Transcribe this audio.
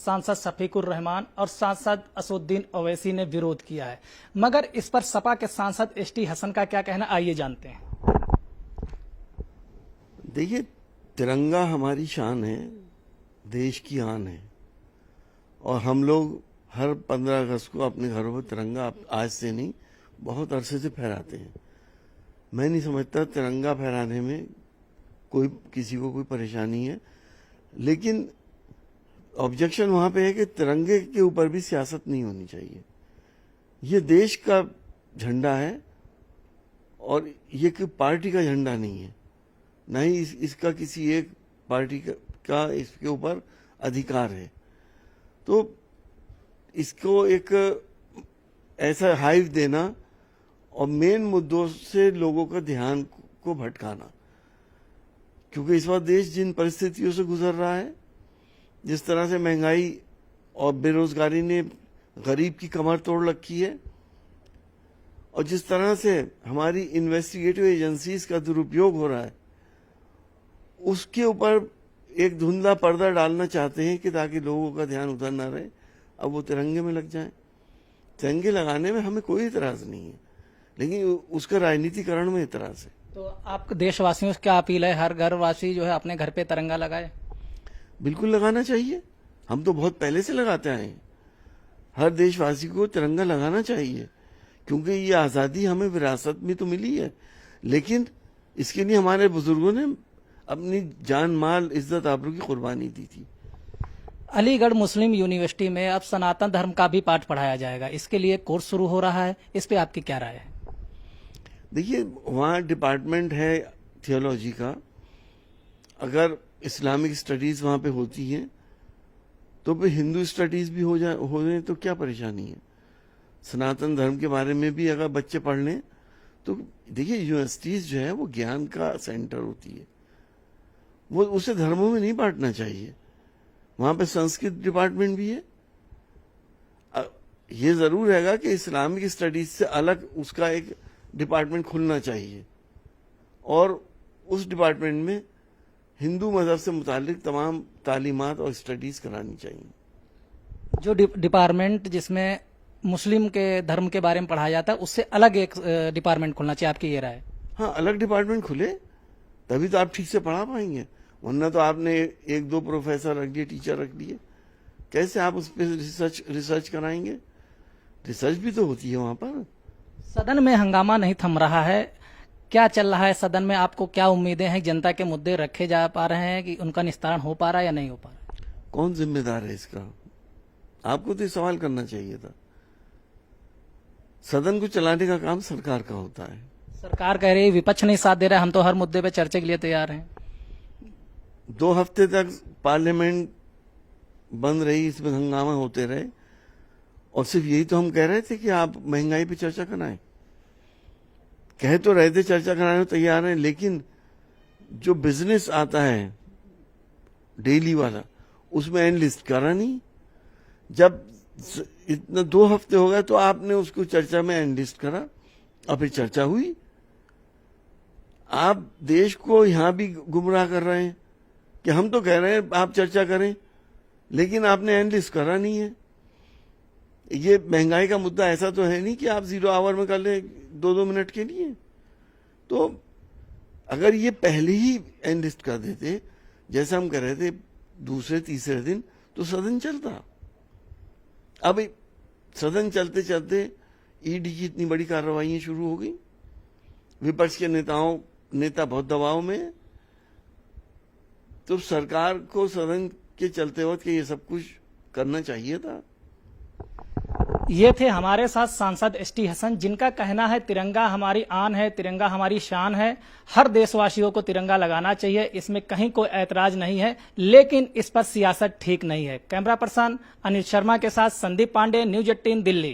सांसद शफीकुर रहमान और सांसद असदुद्दीन ओवैसी ने विरोध किया है, मगर इस पर सपा के सांसद एसटी हसन का क्या कहना, आइए जानते हैं। देखिए, तिरंगा हमारी शान है, देश की आन है और हम लोग हर 15 अगस्त को अपने घरों पर तिरंगा आज से नहीं बहुत अरसे से फहराते हैं। मैं नहीं समझता तिरंगा फहराने में किसी को कोई परेशानी है, लेकिन ऑब्जेक्शन वहां पे है कि तिरंगे के ऊपर भी सियासत नहीं होनी चाहिए। ये देश का झंडा है और ये कोई पार्टी का झंडा नहीं है, न ही इसका किसी एक पार्टी का इसके ऊपर अधिकार है। तो इसको एक ऐसा हाइव देना और मेन मुद्दों से लोगों का ध्यान को भटकाना, क्योंकि इस वक्त देश जिन परिस्थितियों से गुजर रहा है, जिस तरह से महंगाई और बेरोजगारी ने गरीब की कमर तोड़ रखी है और जिस तरह से हमारी इन्वेस्टिगेटिव एजेंसीज का दुरुपयोग हो रहा है, उसके ऊपर एक धुंधला पर्दा डालना चाहते हैं कि ताकि लोगों का ध्यान उधर ना रहे, अब वो तिरंगे में लग जाएं। तिरंगे लगाने में हमें कोई इतराज नहीं है, लेकिन उसका राजनीतिकरण में इतराज है। तो आपके देशवासियों से क्या अपील है, हर घरवासी जो है अपने घर पे तिरंगा लगाए? बिल्कुल लगाना चाहिए, हम तो बहुत पहले से लगाते आए हैं। हर देशवासी को तिरंगा लगाना चाहिए, क्योंकि ये आजादी हमें विरासत में तो मिली है, लेकिन इसके लिए हमारे बुजुर्गों ने अपनी जान माल इज्जत आबरू की कुर्बानी दी थी। अलीगढ़ मुस्लिम यूनिवर्सिटी में अब सनातन धर्म का भी पाठ पढ़ाया जाएगा, इसके लिए कोर्स शुरू हो रहा है, इस पे आपकी क्या राय है? देखिए, वहाँ डिपार्टमेंट है थियोलॉजी का, अगर इस्लामिक स्टडीज वहाँ पे होती हैं तो फिर हिंदू स्टडीज भी हो जाए तो क्या परेशानी है। सनातन धर्म के बारे में भी अगर बच्चे पढ़ लें तो देखिए, यूनिवर्सिटीज जो है वो ज्ञान का सेंटर होती है, वो उसे धर्मों में नहीं बांटना चाहिए। वहां पे संस्कृत डिपार्टमेंट भी है। ये जरूर रहेगा कि इस्लामिक स्टडीज से अलग उसका एक डिपार्टमेंट खुलना चाहिए और उस डिपार्टमेंट में हिंदू मजहब से मुतालिक तमाम तालीमात और स्टडीज करानी चाहिए। जो डिपार्टमेंट जिसमें मुस्लिम के धर्म के बारे में पढ़ाया जाता है, उससे अलग एक डिपार्टमेंट खुलना चाहिए, आपकी ये राय? हाँ, अलग डिपार्टमेंट खुले तभी तो आप ठीक से पढ़ा पाएंगे, वरना तो आपने एक दो प्रोफेसर रख दिए, टीचर रख दिए, कैसे आप उस पर रिसर्च कराएंगे? रिसर्च भी तो होती है वहां पर। सदन में हंगामा नहीं थम रहा है, क्या चल रहा है सदन में? आपको क्या उम्मीदें हैं? जनता के मुद्दे रखे जा पा रहे हैं कि उनका निस्तारण हो पा रहा है या नहीं हो पा रहा है? कौन जिम्मेदार है इसका? आपको तो सवाल करना चाहिए था। सदन को चलाने का काम सरकार का होता है। सरकार कह रही है विपक्ष नहीं साथ दे रहा है, हम तो हर मुद्दे पे चर्चा के लिए तैयार हैं। 2 हफ्ते तक पार्लियामेंट बंद रही, इसमें हंगामा होते रहे और सिर्फ यही तो हम कह रहे थे कि आप महंगाई पे चर्चा कराएं। कह तो रहे थे चर्चा कराने को तैयार हैं, लेकिन जो बिजनेस आता है डेली वाला, उसमें एंड लिस्ट करा नहीं। जब इतना 2 हफ्ते हो गए तो आपने उसको चर्चा में एंड लिस्ट करा और फिर चर्चा हुई। आप देश को यहां भी गुमराह कर रहे हैं कि हम तो कह रहे हैं आप चर्चा करें, लेकिन आपने एंड लिस्ट करा नहीं है। ये महंगाई का मुद्दा ऐसा तो है नहीं कि आप 0 आवर में कर लें 2-2 मिनट के लिए। तो अगर ये पहले ही एंड लिस्ट कर देते, जैसा हम कह रहे थे, दूसरे तीसरे दिन, तो सदन चलता। अब सदन चलते चलते ईडी की इतनी बड़ी कार्रवाई शुरू हो गई, विपक्ष के नेता बहुत दबाव में है, तो सरकार को सदन के चलते वक्त ये सब कुछ करना चाहिए था। ये थे हमारे साथ सांसद एसटी हसन, जिनका कहना है तिरंगा हमारी आन है, तिरंगा हमारी शान है, हर देशवासियों को तिरंगा लगाना चाहिए, इसमें कहीं कोई ऐतराज नहीं है, लेकिन इस पर सियासत ठीक नहीं है। कैमरा पर्सन अनिल शर्मा के साथ संदीप पांडे, न्यूज 18 दिल्ली।